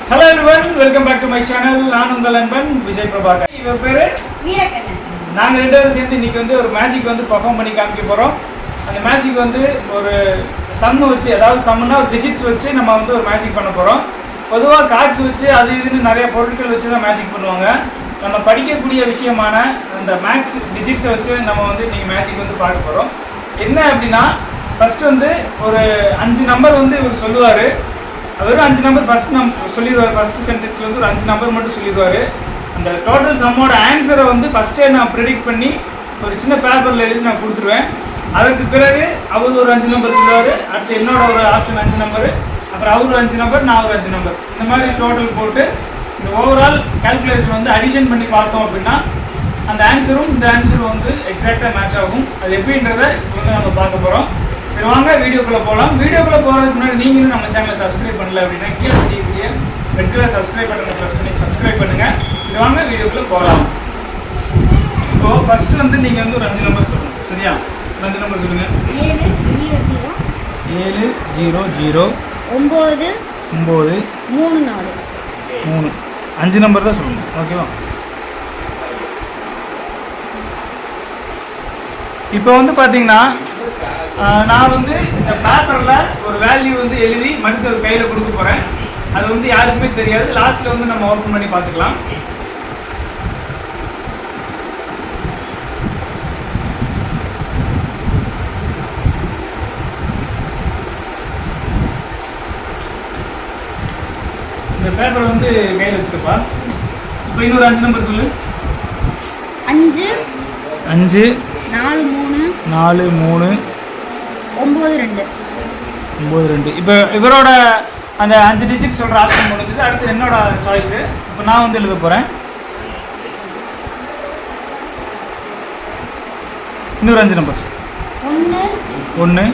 Hello everyone, welcome back to my channel. நான் உங்கள் நண்பன் விஜய் பிரபாகர். இவர் பேரு வீரக்கண்ணன். நாங்க ரெண்டு பேரும் சேர்ந்து இன்னைக்கு வந்து ஒரு மேஜிக் வந்து பெர்ஃபார்ம் பண்ணி காமிக்க போறோம். அந்த மேஜிக் வந்து ஒரு சம் வச்சு, அதாவது சம்னா ஒரு டிஜிட்ஸ் வச்சு நம்ம வந்து ஒரு மேஜிக் பண்ண போறோம். பொதுவாக கார்ட்ஸ் வச்சு அது இதுன்னு நிறைய பொருட்கள் வச்சு தான் மேஜிக் பண்ணுவாங்க. நம்ம படிக்கக்கூடிய விஷயமான அந்த மேக்ஸ் டிஜிட்ஸை வச்சு நம்ம வந்து இன்னைக்கு மேஜிக் வந்து பார்க்க போறோம். என்ன அப்படின்னா ஃபர்ஸ்ட் வந்து ஒரு 5 நம்பர் வந்து இவர் சொல்லுவார். வெறும் 5 நம்பர் ஃபர்ஸ்ட் சொல்லிடுவார். ஃபர்ஸ்ட் சென்டென்ஸ்ல வந்து ஒரு 5 நம்பர் மட்டும் சொல்லிடுவார். அந்த டோட்டல் சம்மோட ஆன்சரை வந்து ஃபர்ஸ்டே நான் ப்ரெடிக்ட் பண்ணி ஒரு சின்ன பேப்பரில் எழுதி நான் கொடுத்துருவேன். அதற்கு பிறகு அவர் ஒரு 5 நம்பர் சொல்லுவார். அடுத்து என்னோட ஒரு ஆப்ஷன் 5 நம்பர், அப்புறம் அவர் ஒரு 5 நம்பர், நான் ஒரு 5 நம்பர், இந்த மாதிரி டோட்டல் போட்டு இந்த ஓவரால் கால்குலேஷன் வந்து அடிஷன் பண்ணி பார்த்தோம் அப்படின்னா அந்த ஆன்சரும் இந்த ஆன்சரும் வந்து எக்ஸாக்டாக மேட்ச் ஆகும். அது எப்படின்றத இப்போ வந்து நம்ம பார்க்க போகிறோம். சரி, வாங்க வீடியோக்குள்ளே போகலாம். வீடியோக்குள்ளே போகிறதுக்கு முன்னாடி நீங்களும் நம்ம சேனலை சப்ஸ்கிரைப் பண்ணல அப்படின்னா கீழே தெரியக்கூடிய ரெட் கலர் சப்ஸ்கிரைப் பட்டனை ப்ரெஸ் பண்ணி சப்ஸ்கிரைப் பண்ணுங்கள். சரி, வாங்க வீடியோக்குள்ளே போகலாம். இப்போது ஃபஸ்ட்டு வந்து நீங்கள் வந்து ஒரு 5 நம்பர் சொல்லணும். சரியா? 5 நம்பர் சொல்லுங்கள். 7 0 7 0 0 9 9 3 4 3 5 நம்பர் தான் சொல்லணும். ஓகேவா? இப்போ வந்து பார்த்தீங்கன்னா நான் வந்து இந்த பேப்பரில் ஒரு வேல்யூ வந்து எழுதி மடிச்சு ஒரு கையில் கொடுக்க போகிறேன். அது வந்து யாருக்குமே தெரியாது. லாஸ்ட்டில் வந்து நம்ம ஓப்பன் பண்ணி பார்த்துக்கலாம். இந்த பேப்பரை வந்து கையில் வச்சுக்கப்பா. இப்போ இன்னொரு 5 நம்பர் சொல்லு. 5 5 4 3 4 3 9 2 9 2. இப்போ இவரோட அந்த 5 டிஜிட் சொல்கிற ஆப்ஷன் முடிஞ்சது. அடுத்து என்னோட சாய்ஸு. இப்போ நான் வந்து எழுத போகிறேன். இன்னொரு 5 நம்பர் 1 1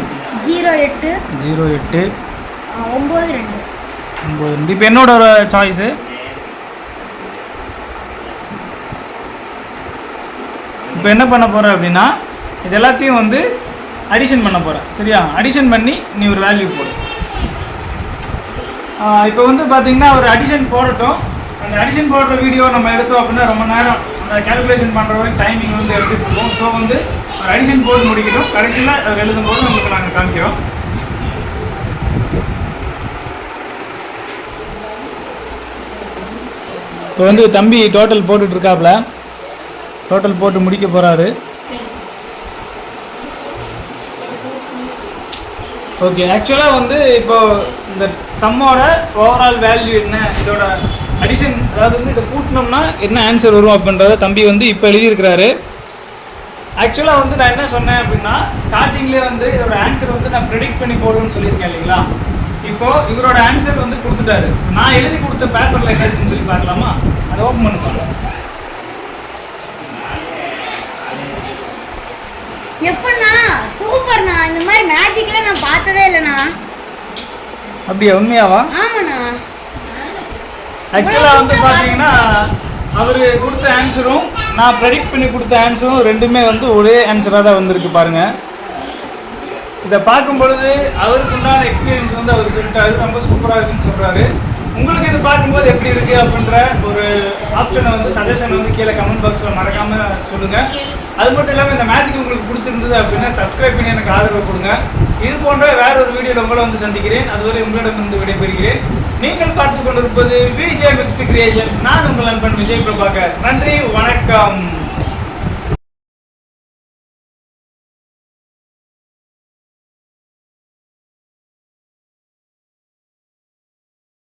0 8 0 8 9 2 9 2. இப்போ என்னோட ஒரு சாய்ஸு. இப்போ என்ன பண்ண போகிறேன் அப்படின்னா இது எல்லாத்தையும் வந்து அடிஷன் பண்ண போகிறேன். சரியா? அடிஷன் பண்ணி நீ ஒரு வேல்யூ போடு. இப்போ வந்து பார்த்தீங்கன்னா ஒரு அடிஷன் போடட்டும். அந்த அடிஷன் போடுற வீடியோ நம்ம எடுத்தோம் அப்படின்னா ரொம்ப நேரம் அந்த கேல்குலேஷன் பண்ணுற வரைக்கும் டைமிங் வந்து எடுத்துகிட்டு இருக்கோம். ஸோ வந்து ஒரு அடிஷன் போட்டு முடிக்கணும். கடைசியில் அது எழுதும் போது உங்களுக்கு நாங்கள் காமிக்கிறோம். இப்போ வந்து தம்பி டோட்டல் போட்டுட்ருக்காப்புல. டோட்டல் போட்டு முடிக்க போகிறாரு. ஓகே, ஆக்சுவலாக வந்து இப்போது இந்த சம்மோட ஓவரால் வேல்யூ என்ன, இதோட அடிஷன், அதாவது வந்து இதை கூட்டினோம்னா என்ன ஆன்சர் வரும் அப்படின்றத தம்பி வந்து இப்போ எழுதியிருக்கிறாரு. ஆக்சுவலாக வந்து நான் என்ன சொன்னேன் அப்படின்னா ஸ்டார்டிங்லேயே வந்து இதோட ஆன்சர் வந்து நான் ப்ரெடிக்ட் பண்ணி போடுவேன்னு சொல்லியிருக்கேன் இல்லைங்களா? இப்போது இவரோட ஆன்சர் வந்து கொடுத்துட்டாரு. நான் எழுதி கொடுத்த பேப்பரில் என்ன இருக்குன்னு சொல்லி பார்க்கலாமா? அதை ஓப்பன் பண்ணுவாங்க. எப்பண்ணா சூப்பர்ண்ணா, இந்த மாதிரி மேஜிக்ல நான் பார்த்ததே இல்லைண்ணா. அப்படியா? உண்மையாவா? ஆமாண்ணா. ஆக்சுவலாக வந்து பார்த்தீங்கன்னா அவர் கொடுத்த ஆன்சரும் நான் ப்ரெடிக்ட் பண்ணி கொடுத்த ஆன்சரும் ரெண்டுமே வந்து ஒரே ஆன்சராக தான் வந்திருக்கு பாருங்கள். இதை பார்க்கும் பொழுது அவருக்கு உண்டான எக்ஸ்பீரியன்ஸ் வந்து அவர் சொல்லிட்டாரு, ரொம்ப சூப்பராக இருக்குன்னு சொல்கிறாரு. உங்களுக்கு இது பார்க்கும்போது எப்படி இருக்குது அப்படின்ற ஒரு ஆப்ஷனை வந்து சஜஷனை வந்து கீழே கமெண்ட் பாக்ஸில் மறக்காமல் சொல்லுங்கள். அது மட்டும் இல்லாமல் இந்த மேஜிக் உங்களுக்கு பிடிச்சிருந்தது அப்படின்னா சப்ஸ்கிரைப் பண்ணி எனக்கு ஆதரவு கொடுங்க. இது போன்ற வேற ஒரு வீடியோவில் உங்களை வந்து சந்திக்கிறேன். அதுவரை உங்களிடம் வந்து விடைபெறுகிறேன். நீங்கள் பார்த்து கொண்டிருப்பது விஜய் மிக்ஸ்டு கிரியேஷன்ஸ். நான் உங்கள் நண்பன் விஜய் பிரபாகர். நன்றி, வணக்கம்.